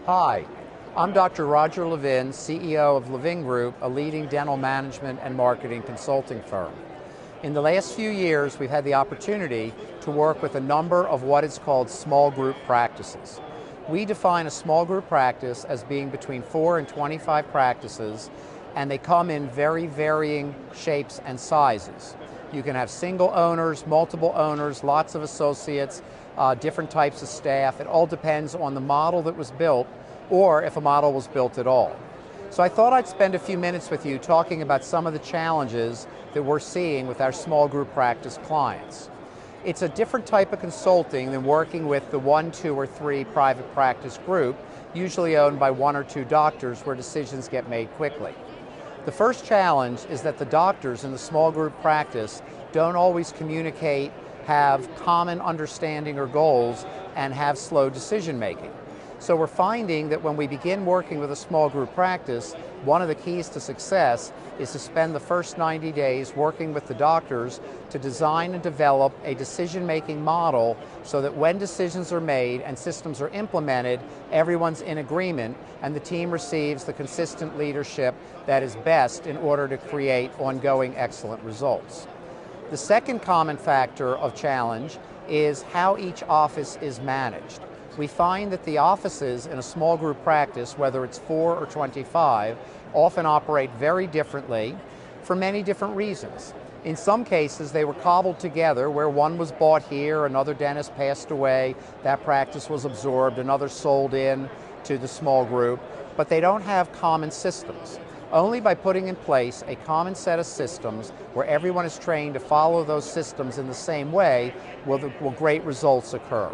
Hi, I'm Dr. Roger Levin, CEO of Levin Group, a leading dental management and marketing consulting firm. In the last few years, we've had the opportunity to work with a number of what is called small group practices. We define a small group practice as being between 4 and 25 practices, and they come in very varying shapes and sizes. You can have single owners, multiple owners, lots of associates, different types of staff. It all depends on the model that was built, or if a model was built at all. So I thought I'd spend a few minutes with you talking about some of the challenges that we're seeing with our small group practice clients. It's a different type of consulting than working with the 1, 2, or 3 private practice group, usually owned by 1 or 2 doctors, where decisions get made quickly. The first challenge is that the doctors in the small group practice don't always communicate, have common understanding or goals, and have slow decision making. So we're finding that when we begin working with a small group practice, one of the keys to success is to spend the first 90 days working with the doctors to design and develop a decision-making model so that when decisions are made and systems are implemented, everyone's in agreement and the team receives the consistent leadership that is best in order to create ongoing excellent results. The second common factor of challenge is how each office is managed. We find that the offices in a small group practice, whether it's 4 or 25, often operate very differently for many different reasons. In some cases, they were cobbled together where one was bought here, another dentist passed away, that practice was absorbed, another sold in to the small group, but they don't have common systems. Only by putting in place a common set of systems where everyone is trained to follow those systems in the same way will great results occur.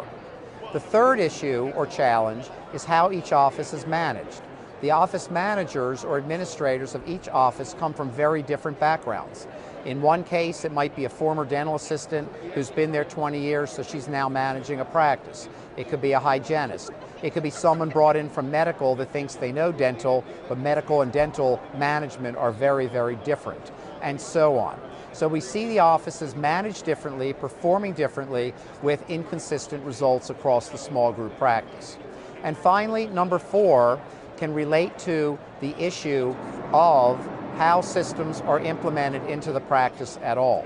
The third issue or challenge is how each office is managed. The office managers or administrators of each office come from very different backgrounds. In one case, it might be a former dental assistant who's been there 20 years, so she's now managing a practice. It could be a hygienist. It could be someone brought in from medical that thinks they know dental, but medical and dental management are very, very different, and so on. So we see the offices managed differently, performing differently, with inconsistent results across the small group practice. And finally, number 4 can relate to the issue of how systems are implemented into the practice at all.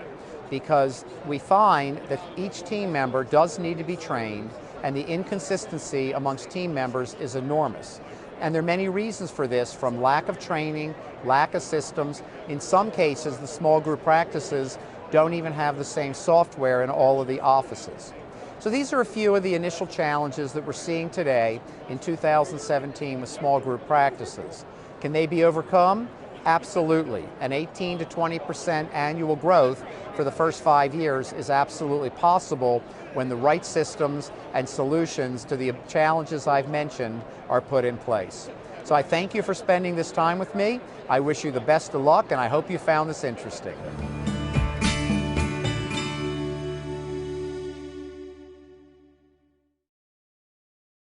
Because we find that each team member does need to be trained, and the inconsistency amongst team members is enormous. And there are many reasons for this, from lack of training, lack of systems. In some cases, the small group practices don't even have the same software in all of the offices. So these are a few of the initial challenges that we're seeing today in 2017 with small group practices. Can they be overcome? Absolutely. An 18 to 20% annual growth for the first 5 years is absolutely possible when the right systems and solutions to the challenges I've mentioned are put in place. So I thank you for spending this time with me. I wish you the best of luck, and I hope you found this interesting.